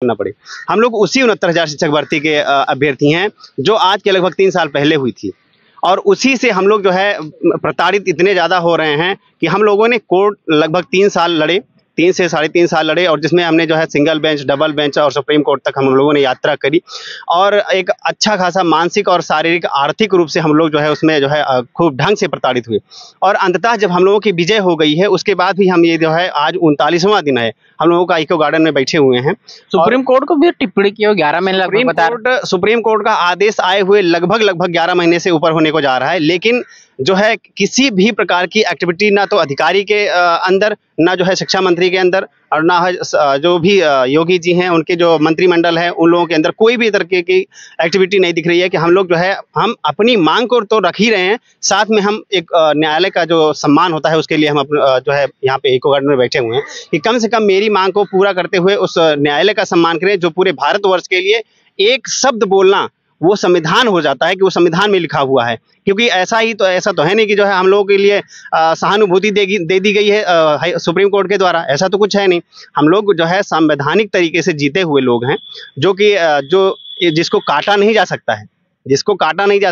ना पड़े। हम लोग उसी 69,000 शिक्षक भर्ती के अभ्यर्थी हैं जो आज के लगभग 3 साल पहले हुई थी, और उसी से हम लोग जो है प्रताड़ित इतने ज़्यादा हो रहे हैं कि हम लोगों ने कोर्ट लगभग 3 साल लड़े, 3 से 3.5 साल लड़े, और जिसमें हमने जो है सिंगल बेंच, डबल बेंच और सुप्रीम कोर्ट तक हम लोगों ने यात्रा करी, और एक अच्छा खासा मानसिक और शारीरिक आर्थिक रूप से हम लोग जो है उसमें जो है खूब ढंग से प्रताड़ित हुए। और अंततः जब हम लोगों की विजय हो गई है, उसके बाद भी हम ये जो है आज 39वां दिन है, हम लोगों का इको गार्डन में बैठे हुए हैं। सुप्रीम कोर्ट को भी टिप्पणी की हो 11 महीने सुप्रीम कोर्ट का आदेश आए हुए लगभग 11 महीने से ऊपर होने को जा रहा है, लेकिन जो है किसी भी प्रकार की एक्टिविटी ना तो अधिकारी के अंदर, ना जो है शिक्षा मंत्री के अंदर, और ना है जो भी योगी जी हैं उनके जो मंत्रिमंडल है उन लोगों के अंदर कोई भी तरह की एक्टिविटी नहीं दिख रही है कि हम लोग जो है हम अपनी मांग को तो रख ही रहे हैं, साथ में हम एक न्यायालय का जो सम्मान होता है उसके लिए हम जो है यहाँ पे इको गार्डन में बैठे हुए हैं कि कम से कम मेरी मांग को पूरा करते हुए उस न्यायालय का सम्मान करें जो पूरे भारतवर्ष के लिए एक शब्द बोलना वो संविधान हो जाता है कि वो संविधान में लिखा हुआ है। क्योंकि ऐसा तो है नहीं कि जो है हम लोगों के लिए सहानुभूति दे दी गई है सुप्रीम कोर्ट के द्वारा, ऐसा तो कुछ है नहीं। हम लोग जो है संवैधानिक तरीके से जीते हुए लोग हैं, जो कि जिसको काटा नहीं जा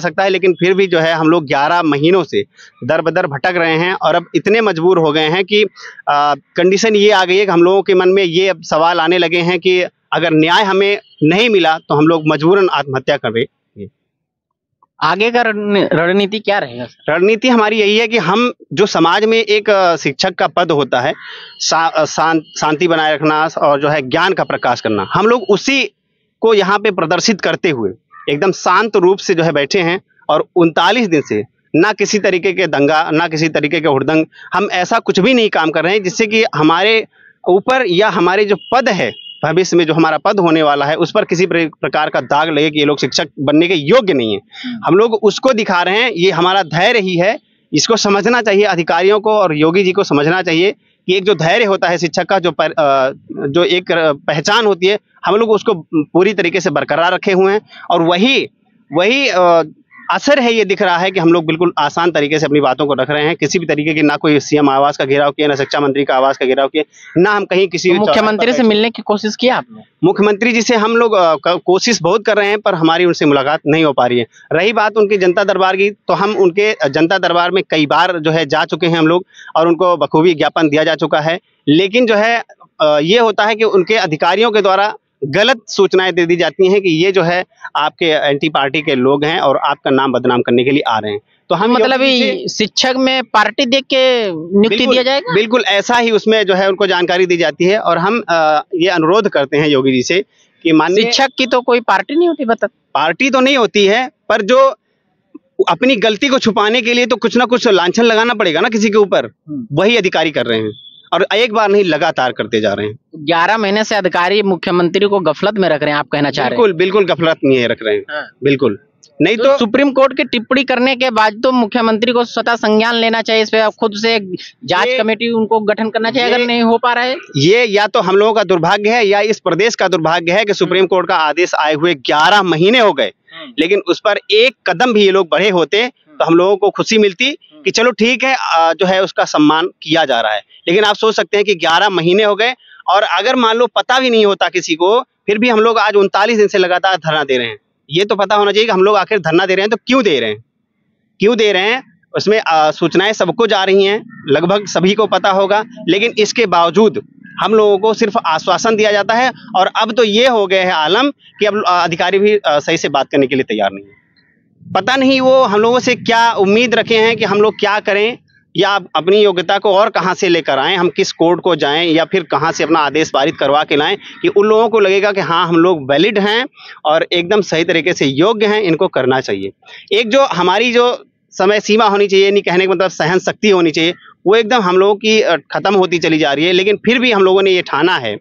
सकता है, लेकिन फिर भी जो है हम लोग 11 महीनों से दर बदर भटक रहे हैं, और अब इतने मजबूर हो गए हैं कि कंडीशन ये आ गई है कि हम लोगों के मन में ये अब सवाल आने लगे हैं कि अगर न्याय हमें नहीं मिला तो हम लोग मजबूरन आत्महत्या कर रहे। आगे का रणनीति क्या रहेगा? रणनीति हमारी यही है कि हम जो समाज में एक शिक्षक का पद होता है, शांति बनाए रखना और जो है ज्ञान का प्रकाश करना, हम लोग उसी को यहाँ पे प्रदर्शित करते हुए एकदम शांत रूप से जो है बैठे हैं, और 39 दिन से ना किसी तरीके के दंगा, ना किसी तरीके के हुड़दंग, हम ऐसा कुछ भी नहीं काम कर रहे हैं जिससे कि हमारे ऊपर या हमारे जो पद है, भविष्य में जो हमारा पद होने वाला है, उस पर किसी प्रकार का दाग लगे कि ये लोग शिक्षक बनने के योग्य नहीं है। हम लोग उसको दिखा रहे हैं, ये हमारा धैर्य ही है। इसको समझना चाहिए अधिकारियों को और योगी जी को समझना चाहिए कि एक जो धैर्य होता है शिक्षक का, जो एक पहचान होती है, हम लोग उसको पूरी तरीके से बरकरार रखे हुए हैं, और वही असर है। ये दिख रहा है कि हम लोग बिल्कुल आसान तरीके से अपनी बातों को रख रहे हैं, किसी भी तरीके की ना कोई सीएम आवास का घेराव किया, ना शिक्षा मंत्री का आवास का घेराव किया, ना हम कहीं किसी मुख्यमंत्री से मिलने की कोशिश की आपने? मुख्यमंत्री जी से हम लोग कोशिश बहुत कर रहे हैं, पर हमारी उनसे मुलाकात नहीं हो पा रही है। रही बात उनकी जनता दरबार की, तो हम उनके जनता दरबार में कई बार जो है जा चुके हैं हम लोग, और उनको बखूबी ज्ञापन दिया जा चुका है, लेकिन जो है ये होता है कि उनके अधिकारियों के द्वारा गलत सूचनाएं दे दी जाती हैं कि ये जो है आपके एंटी पार्टी के लोग हैं और आपका नाम बदनाम करने के लिए आ रहे हैं। तो हम मतलब शिक्षक में पार्टी देख के नियुक्ति दिया जाएगा? बिल्कुल ऐसा ही उसमें जो है उनको जानकारी दी जाती है, और हम ये अनुरोध करते हैं योगी जी से कि माननीय शिक्षक की तो कोई पार्टी नहीं होती, बता? पार्टी तो नहीं होती है, पर जो अपनी गलती को छुपाने के लिए तो कुछ ना कुछ लांछन लगाना पड़ेगा ना किसी के ऊपर, वही अधिकारी कर रहे हैं, और एक बार नहीं लगातार करते जा रहे हैं। 11 महीने से अधिकारी मुख्यमंत्री को गफलत में रख रहे हैं, आप कहना चाह रहे हैं? बिल्कुल गफलत में रख रहे हैं। बिल्कुल नहीं तो सुप्रीम कोर्ट की टिप्पणी करने के बाद तो मुख्यमंत्री को स्वतः संज्ञान लेना चाहिए, इस पे खुद से जांच कमेटी उनको गठन करना चाहिए। अगर नहीं हो पा रहा है ये, या तो हम लोगों का दुर्भाग्य है या इस प्रदेश का दुर्भाग्य है कि सुप्रीम कोर्ट का आदेश आए हुए 11 महीने हो गए, लेकिन उस पर एक कदम भी ये लोग बढ़े होते तो हम लोगों को खुशी मिलती कि चलो ठीक है, जो है उसका सम्मान किया जा रहा है। लेकिन आप सोच सकते हैं कि 11 महीने हो गए, और अगर मान लो पता भी नहीं होता किसी को, फिर भी हम लोग आज 39 दिन से लगातार धरना दे रहे हैं। ये तो पता होना चाहिए कि हम लोग आखिर धरना दे रहे हैं तो क्यों दे रहे हैं, उसमें सूचनाएं सबको जा रही हैं, लगभग सभी को पता होगा, लेकिन इसके बावजूद हम लोगों को सिर्फ आश्वासन दिया जाता है, और अब तो ये हो गए है आलम कि अब अधिकारी भी सही से बात करने के लिए तैयार नहीं है। पता नहीं वो हम लोगों से क्या उम्मीद रखे हैं कि हम लोग क्या करें, या अपनी योग्यता को और कहां से लेकर आएं, हम किस कोर्ट को जाएं, या फिर कहां से अपना आदेश पारित करवा के लाएं कि उन लोगों को लगेगा कि हाँ हम लोग वैलिड हैं और एकदम सही तरीके से योग्य हैं, इनको करना चाहिए। एक जो हमारी जो समय सीमा होनी चाहिए, नहीं कहने का मतलब सहन शक्ति होनी चाहिए, वो एकदम हम लोगों की खत्म होती चली जा रही है। लेकिन फिर भी हम लोगों ने ये ठाना है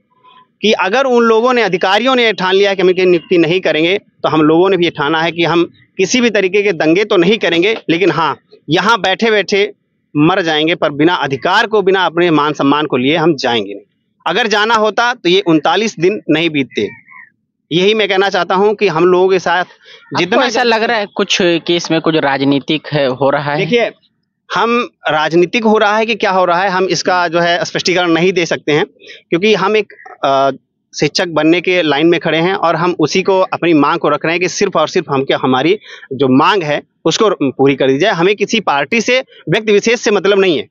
कि अगर उन लोगों ने, अधिकारियों ने ठान लिया है कि हम इनकी नियुक्ति नहीं करेंगे, तो हम लोगों ने भी ये ठाना है कि हम किसी भी तरीके के दंगे तो नहीं करेंगे, लेकिन हाँ यहाँ बैठे बैठे मर जाएंगे, पर बिना अधिकार को, बिना अपने मान सम्मान को लिए हम जाएंगे नहीं। अगर जाना होता तो ये 39 दिन नहीं बीतते। यही मैं कहना चाहता हूं कि हम लोगों के साथ जितना ऐसा लग रहा है कुछ केस में कुछ राजनीतिक हो रहा है। देखिए, हम राजनीतिक हो रहा है कि क्या हो रहा है, हम इसका जो है स्पष्टीकरण नहीं दे सकते हैं, क्योंकि हम एक शिक्षक बनने के लाइन में खड़े हैं और हम उसी को अपनी मांग को रख रहे हैं कि सिर्फ और सिर्फ हमारी जो मांग है उसको पूरी कर दी जाए। हमें किसी पार्टी से, व्यक्ति विशेष से मतलब नहीं है।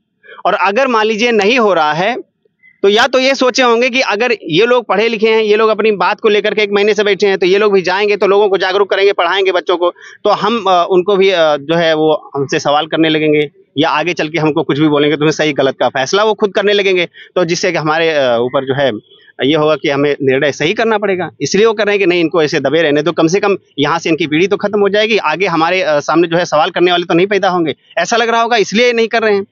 और अगर मान लीजिए नहीं हो रहा है तो या तो ये सोचे होंगे कि अगर ये लोग पढ़े लिखे हैं, ये लोग अपनी बात को लेकर के 1 महीने से बैठे हैं, तो ये लोग भी जाएंगे तो लोगों को जागरूक करेंगे, पढ़ाएंगे बच्चों को, तो हम उनको भी जो है वो हमसे सवाल करने लगेंगे या आगे चल के हमको कुछ भी बोलेंगे तो सही गलत का फैसला वो खुद करने लगेंगे। तो जिससे कि हमारे ऊपर जो है ये होगा कि हमें निर्णय सही करना पड़ेगा। इसलिए वो कर रहे हैं कि नहीं, इनको ऐसे दबे रहने तो कम से कम यहाँ से इनकी पीढ़ी तो खत्म हो जाएगी, आगे हमारे सामने जो है सवाल करने वाले तो नहीं पैदा होंगे, ऐसा लग रहा होगा, इसलिए नहीं कर रहे हैं।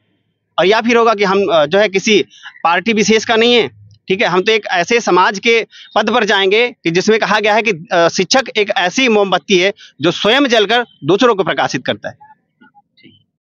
और या फिर होगा कि हम जो है किसी पार्टी विशेष का नहीं है, ठीक है, हम तो एक ऐसे समाज के पद पर जाएंगे कि जिसमें कहा गया है कि शिक्षक एक ऐसी मोमबत्ती है जो स्वयं जलकर दूसरों को प्रकाशित करता है।